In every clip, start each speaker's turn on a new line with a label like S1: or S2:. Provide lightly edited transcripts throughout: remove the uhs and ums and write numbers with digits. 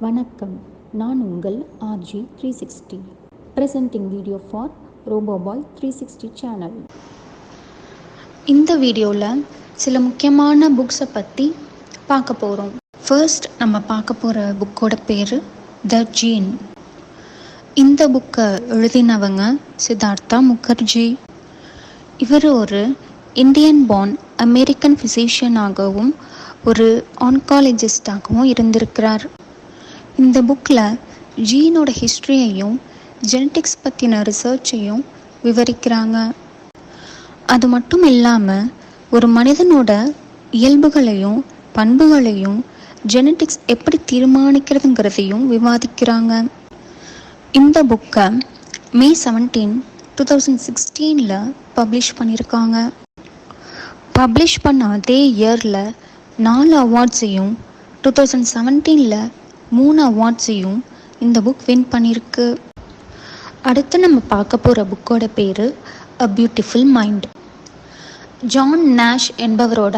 S1: வணக்கம், நான் உங்கள் RG 360 presenting video for RoboBoy 360 channel.
S2: இந்த வீடியோவில் சில முக்கியமான புக்ஸை பற்றி பார்க்க போகிறோம். ஃபர்ஸ்ட் நம்ம பார்க்க போகிற புக்கோட பேர் த ஜீன். இந்த புக்கை எழுதினவங்க சித்தார்த்தா முகர்ஜி. இவர் ஒரு இந்தியன் பார்ன் அமெரிக்கன் ஃபிசிஷியனாகவும் ஒரு ஆன்காலஜிஸ்டாகவும் இருந்திருக்கிறார். இந்த புக்கில் ஜீனோட ஹிஸ்ட்ரியையும் ஜெனட்டிக்ஸ் பற்றின ரிசர்ச்சையும் விவரிக்கிறாங்க. அது மட்டும் இல்லாமல் ஒரு மனிதனோட இயல்புகளையும் பண்புகளையும் ஜெனட்டிக்ஸ் எப்படி தீர்மானிக்கிறதுங்கிறதையும் விவாதிக்கிறாங்க. இந்த புக்கை May 17, 2016 பப்ளிஷ் பண்ணியிருக்காங்க. பப்ளிஷ் பண்ண அதே இயரில் 4 அவார்ட்ஸையும் 2017 3 அவார்ட்ஸையும் இந்த புக் வின் பண்ணியிருக்கு. அடுத்து நம்ம பார்க்க போகிற புக்கோட பேர் a beautiful mind. John Nash என்பவரோட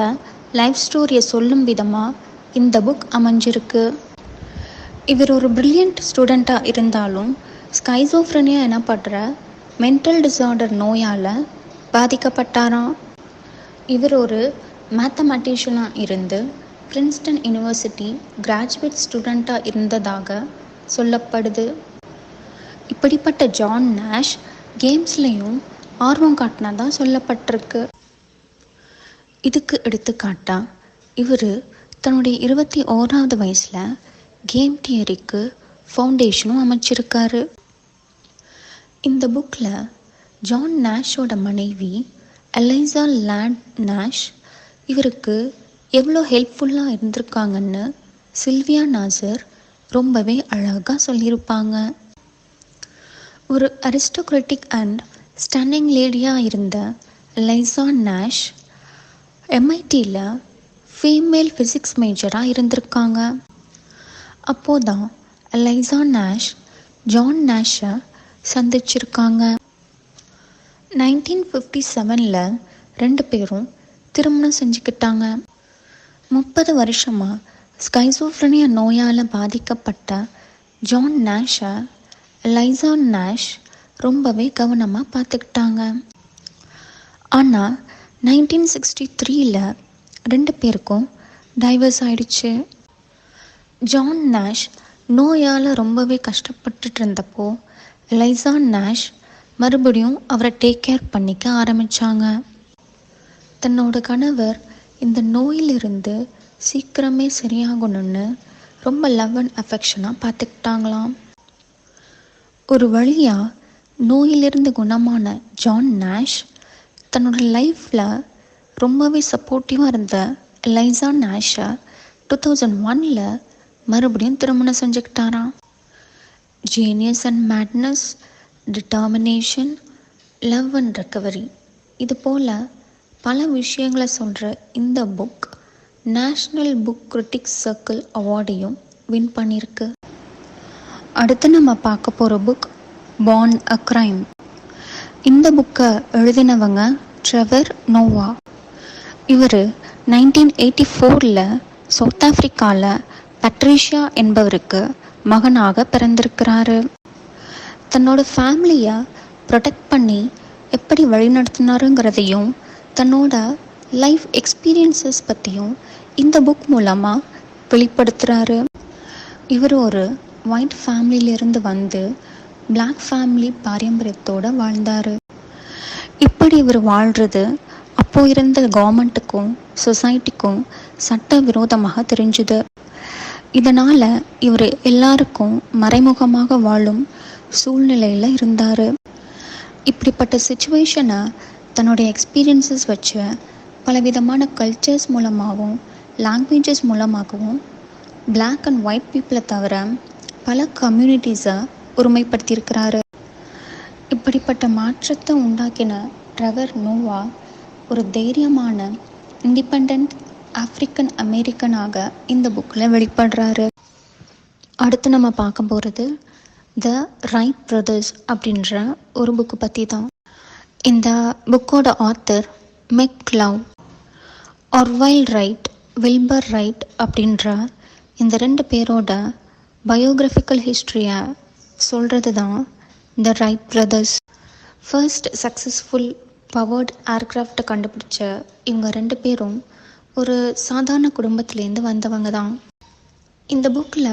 S2: லைஃப் ஸ்டோரியை சொல்லும் விதமாக இந்த புக் அமைஞ்சிருக்கு. இவர் ஒரு பிரில்லியண்ட் ஸ்டூடெண்ட்டாக இருந்தாலும் ஸ்கைசோஃப்ரெனியா எனப்படுற மென்டல் டிஸார்டர் நோயால் பாதிக்கப்பட்டாராம். இவர் ஒரு மேத்தமெட்டிஷியனாக இருந்து பிரின்ஸ்டன் யூனிவர்சிட்டி கிராஜுவேட் ஸ்டூடெண்ட்டாக இருந்ததாக சொல்லப்படுது. இப்படிப்பட்ட ஜான் நாஷ் கேம்ஸ்லேயும் ஆர்வம் காட்டினதாக சொல்லப்பட்டிருக்கு. இதுக்கு எடுத்துக்காட்டாக இவர் தன்னுடைய 21வது வயசில் கேம் தியரிக்கு ஃபவுண்டேஷனும் அமைச்சிருக்காரு. இந்த புக்கில் ஜான் நாஷோட மனைவி எலைசா லேண்ட் நாஷ் இவருக்கு எவ்வளோ ஹெல்ப்ஃபுல்லாக இருந்திருக்காங்கன்னு சில்வியா நாசர் ரொம்பவே அழகாக சொல்லியிருப்பாங்க. ஒரு அரிஸ்டோக்ராட்டிக் அண்ட் ஸ்டன்னிங் லேடியாக இருந்த எலைசா நாஷ் MITயில் ஃபீமேல் ஃபிசிக்ஸ் மேஜராக இருந்திருக்காங்க. அப்போதான் எலைசா நாஷ் ஜான் நாஷை சந்திச்சிருக்காங்க. 1957 2 பேரும் திருமணம் செஞ்சுக்கிட்டாங்க. 30 வருஷமாக ஸ்கைசோஃப்ரெனியா நோயால் பாதிக்கப்பட்ட ஜான் நாஷை எலைசா நாஷ் ரொம்பவே கவனமாக பார்த்துக்கிட்டாங்க. ஆனால் 1963 2 பேருக்கும் டைவர்ஸ் ஆயிடுச்சு. ஜான் நாஷ் நோயால் ரொம்பவே கஷ்டப்பட்டுட்டு இருந்தப்போ எலைசா நாஷ் மறுபடியும் அவரை டேக் கேர் பண்ணிக்க ஆரம்பித்தாங்க. தன்னோட கணவர் இந்த நோயிலிருந்து சீக்கிரமே சரியாகணும்னு ரொம்ப லவ் அண்ட் அஃபெக்ஷனாக பார்த்துக்கிட்டாங்களாம். ஒரு வழியாக நோயிலிருந்து குணமான ஜான் நாஷ் தன்னோட லைஃப்பில் ரொம்பவே சப்போர்ட்டிவாக இருந்த எலைசா நாஷை 2001 மறுபடியும் திருமணம் செஞ்சுக்கிட்டாராம். Genius and madness, determination, love and recovery, இது போல் பல விஷயங்களை சொல்கிற இந்த book national book critics circle அவார்டையும் வின் பண்ணியிருக்கு. அடுத்து நம்ம பார்க்க போகிற புக் பார்ன் அ கிரைம். இந்த புக்கை எழுதினவங்க ட்ரெவர் நோவா. இவர் 1984 சவுத் ஆஃப்ரிக்காவில் பட்ரிஷியா என்பவருக்கு மகனாக பிறந்திருக்கிறாரு. தன்னோட ஃபேமிலியை ப்ரொடெக்ட் பண்ணி எப்படி வழிநடத்தினாருங்கிறதையும் தன்னோட லைஃப் எக்ஸ்பீரியன்ஸஸ் பற்றியும் இந்த புக் மூலமாக வெளிப்படுத்துகிறாரு. இவர் ஒரு ஒயிட் ஃபேமிலியிலிருந்து வந்து பிளாக் ஃபேமிலி பாரம்பரியத்தோடு வாழ்ந்தார். இப்படி இவர் வாழ்கிறது அப்போ இருந்த கவர்மெண்ட்டுக்கும் சொசைட்டிக்கும் சட்ட விரோதமாக தெரிஞ்சுது. இதனால் இவர் எல்லாருக்கும் மறைமுகமாக வாழும் சூழ்நிலையில் இருந்தார். இப்படிப்பட்ட சுச்சுவேஷனை தன்னுடைய எக்ஸ்பீரியன்ஸஸ் வச்சு பலவிதமான கல்ச்சர்ஸ் மூலமாகவும் லாங்குவேஜஸ் மூலமாகவும் பிளாக் அண்ட் ஒயிட் பீப்புளை தவிர பல கம்யூனிட்டிஸை ஒருமைப்படுத்தியிருக்கிறாரு. இப்படிப்பட்ட மாற்றத்தை உண்டாக்கின ட்ரெவர் நோவா ஒரு தைரியமான இண்டிபெண்ட் ஆஃப்ரிக்கன் அமெரிக்கனாக இந்த புக்கில் வெளிப்படுறாரு. அடுத்து நம்ம பார்க்க போகிறது த ரைட் பிரதர்ஸ் அப்படின்ற ஒரு புக்கு பற்றி தான். இந்த புக்கோட author McCullough. Orville Wright, Wilbur Wright அப்படின்ற இந்த 2 பேரோட பயோகிராஃபிக்கல் ஹிஸ்ட்ரியை சொல்கிறது தான் the Wright Brothers. First successful powered ஏர்க்ராஃப்டை கண்டுபிடிச்ச இவங்க 2 பேரும் ஒரு சாதாரண குடும்பத்துலேருந்து வந்தவங்க தான். இந்த புக்கில்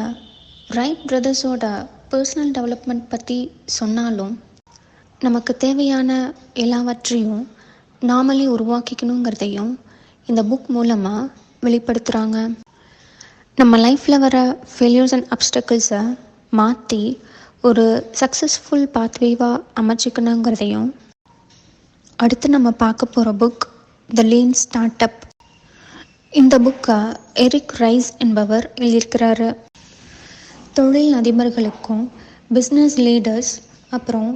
S2: ரைட் பிரதர்ஸோட பர்சனல் டெவலப்மெண்ட் பற்றி சொன்னாலும் நமக்கு தேவையான எல்லாவற்றையும் நாமளே உருவாக்கிக்கணுங்கிறதையும் இந்த புக் மூலமாக வெளிப்படுத்துகிறாங்க. நம்ம லைஃப்பில் வர ஃபெயிலியர்ஸ் அண்ட் அப்டக்கிள்ஸை மாற்றி ஒரு சக்ஸஸ்ஃபுல் பாத்வேவாக அமைச்சிக்கணுங்கிறதையும். அடுத்து நம்ம பார்க்க போகிற புக் த லீன் ஸ்டார்ட் அப். இந்த புக்கை எரிக் ரைஸ் என்பவர் எழுதியிருக்கிறாரு. தொழில் அதிபர்களுக்கும் பிஸ்னஸ் லீடர்ஸ் அப்புறம்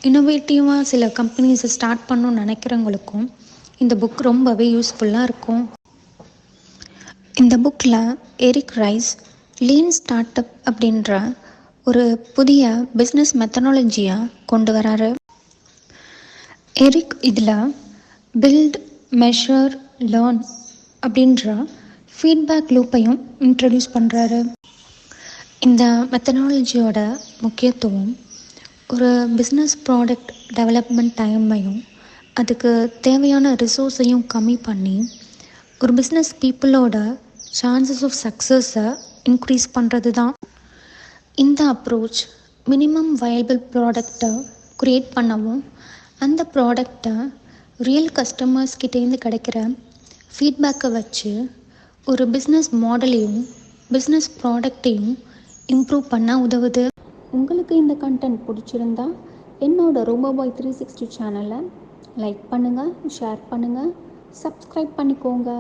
S2: இன்னோவேட்டிவாக சில கம்பெனிஸை ஸ்டார்ட் பண்ணணும்னு நினைக்கிறவங்களுக்கும் இந்த புக் ரொம்பவே யூஸ்ஃபுல்லாக இருக்கும். இந்த புக்கில் Eric Ries lean start up அப்படின்ற ஒரு புதிய பிஸ்னஸ் மெத்தடாலஜியை கொண்டு வராரு. எரிக் இதில் பில்ட், மெஷர், லேர்ன் அப்படின்ற ஃபீட்பேக் லூப்பையும் இன்ட்ரடியூஸ் பண்ணுறாரு. இந்த மெத்தடாலஜியோட முக்கியத்துவம் ஒரு பிஸ்னஸ் ப்ராடக்ட் டெவலப்மெண்ட் டைமையும் அதுக்கு தேவையான ரிசோர்ஸையும் கம்மி பண்ணி ஒரு பிஸ்னஸ் பீப்புளோட சான்சஸ் ஆஃப் சக்ஸஸை இன்க்ரீஸ் பண்ணுறது தான். இந்த அப்ரோச் மினிமம் வயபிள் ப்ராடக்டை க்ரியேட் பண்ணவும் அந்த ப்ராடக்டை ரியல் கஸ்டமர்ஸ் கிட்டேருந்து கிடைக்கிற ஃபீட்பேக்கை வச்சு ஒரு பிஸ்னஸ் மாடலையும் பிஸ்னஸ் ப்ராடக்டையும் இம்ப்ரூவ் பண்ண உதவுது.
S1: உங்களுக்கு இந்த கண்டென்ட் பிடிச்சிருந்தா என்னோட ரோபோபாய் 360 சேனலை லைக் பண்ணுங்கள், ஷேர் பண்ணுங்கள், சப்ஸ்கிரைப் பண்ணிக்கோங்க.